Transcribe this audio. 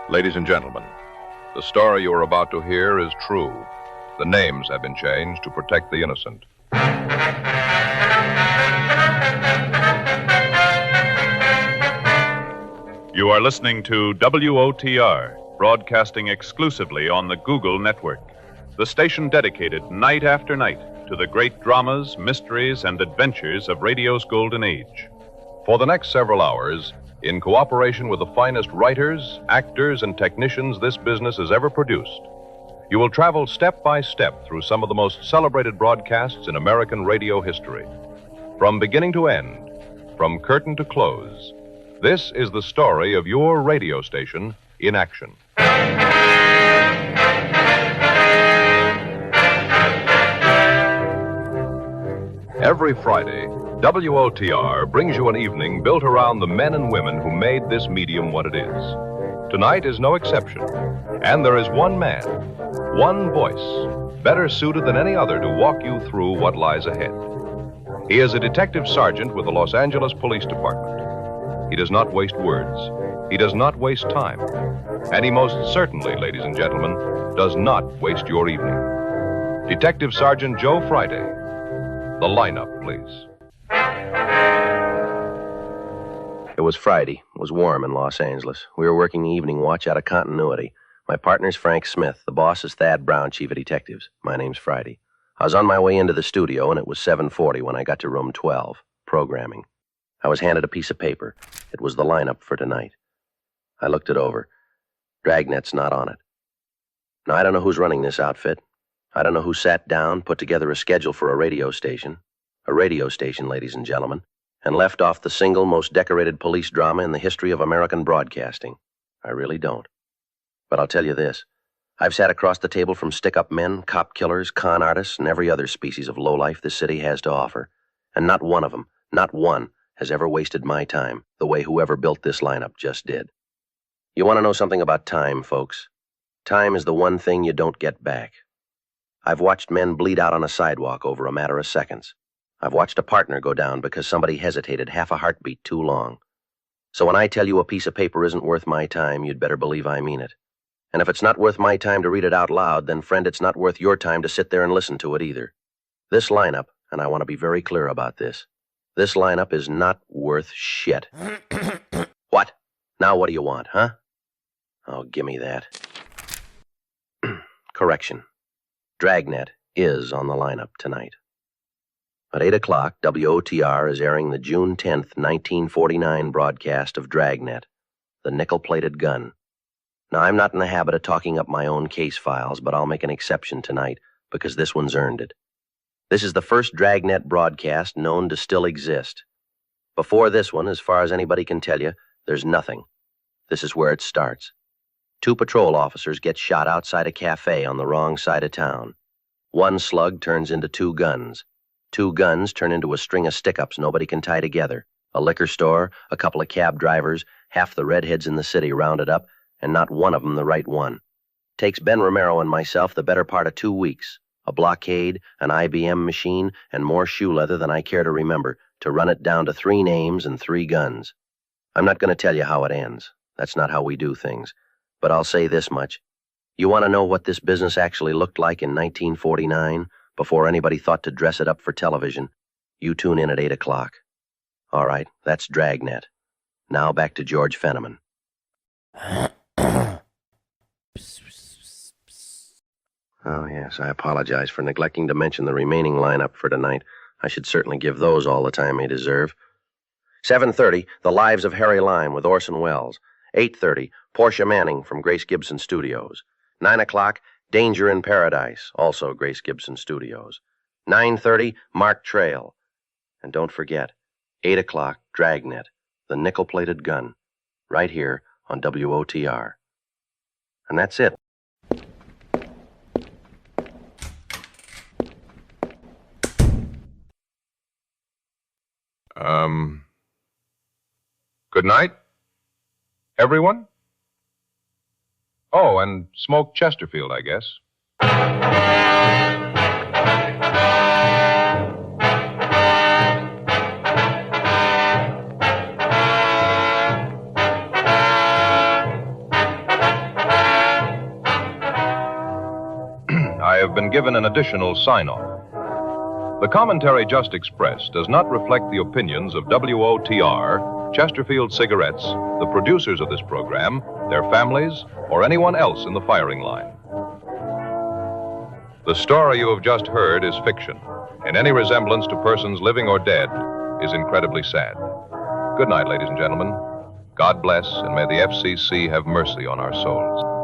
Ladies and gentlemen, the story you are about to hear is true. The names have been changed to protect the innocent. You are listening to WOTR, broadcasting exclusively on the Google network, the station dedicated night after night to the great dramas, mysteries, and adventures of radio's golden age. For the next several hours, in cooperation with the finest writers, actors, and technicians this business has ever produced, you will travel step by step through some of the most celebrated broadcasts in American radio history. From beginning to end, from curtain to close, this is the story of your radio station in action. Every Friday, WOTR brings you an evening built around the men and women who made this medium what it is. Tonight is no exception, and there is one man, one voice, better suited than any other to walk you through what lies ahead. He is a detective sergeant with the Los Angeles Police Department. He does not waste words. He does not waste time. And he most certainly, ladies and gentlemen, does not waste your evening. Detective Sergeant Joe Friday. The lineup, please. It was Friday. It was warm in Los Angeles. We were working the evening watch out of continuity. My partner's Frank Smith. The boss is Thad Brown, chief of detectives. My name's Friday. I was on my way into the studio, and it was 7:40 when I got to room 12, programming. I was handed a piece of paper. It was the lineup for tonight. I looked it over. Dragnet's not on it. Now, I don't know who's running this outfit. I don't know who sat down, put together a schedule for a radio station, ladies and gentlemen, and left off the single most decorated police drama in the history of American broadcasting. I really don't. But I'll tell you this. I've sat across the table from stick-up men, cop killers, con artists, and every other species of lowlife this city has to offer. And not one of them, not one, has ever wasted my time the way whoever built this lineup just did. You want to know something about time, folks? Time is the one thing you don't get back. I've watched men bleed out on a sidewalk over a matter of seconds. I've watched a partner go down because somebody hesitated half a heartbeat too long. So when I tell you a piece of paper isn't worth my time, you'd better believe I mean it. And if it's not worth my time to read it out loud, then, friend, it's not worth your time to sit there and listen to it either. This lineup, and I want to be very clear about this, this lineup is not worth shit. What? Now what do you want, huh? Oh, gimme that. Correction. Dragnet is on the lineup tonight. At 8 o'clock, WOTR is airing the June 10th, 1949 broadcast of Dragnet, the nickel-plated gun. Now, I'm not in the habit of talking up my own case files, but I'll make an exception tonight because this one's earned it. This is the first Dragnet broadcast known to still exist. Before this one, as far as anybody can tell you, there's nothing. This is where it starts. 2 patrol officers get shot outside a cafe on the wrong side of town. 1 slug turns into 2 guns. 2 guns turn into a string of stick-ups nobody can tie together. A liquor store, a couple of cab drivers, half the redheads in the city rounded up, and not one of them the right one. Takes Ben Romero and myself the better part of 2 weeks. A blockade, an IBM machine, and more shoe leather than I care to remember to run it down to 3 names and 3 guns. I'm not going to tell you how it ends. That's not how we do things. But I'll say this much. You want to know what this business actually looked like in 1949, before anybody thought to dress it up for television? You tune in at 8 o'clock. All right, that's Dragnet. Now back to George Fenneman. Oh, yes, I apologize for neglecting to mention the remaining lineup for tonight. I should certainly give those all the time they deserve. 7:30, The Lives of Harry Lime with Orson Welles. 8:30, Portia Manning from Grace Gibson Studios. 9 o'clock, Danger in Paradise, also Grace Gibson Studios. 9:30, Mark Trail. And don't forget, 8 o'clock, Dragnet, the nickel-plated gun, right here on WOTR. And that's it. Good night, everyone? Oh, and Smoke Chesterfield, I guess. given an additional sign-off. The commentary just expressed does not reflect the opinions of WOTR, Chesterfield Cigarettes, the producers of this program, their families, or anyone else in the firing line. The story you have just heard is fiction, and any resemblance to persons living or dead is incredibly sad. Good night, ladies and gentlemen. God bless, and may the FCC have mercy on our souls.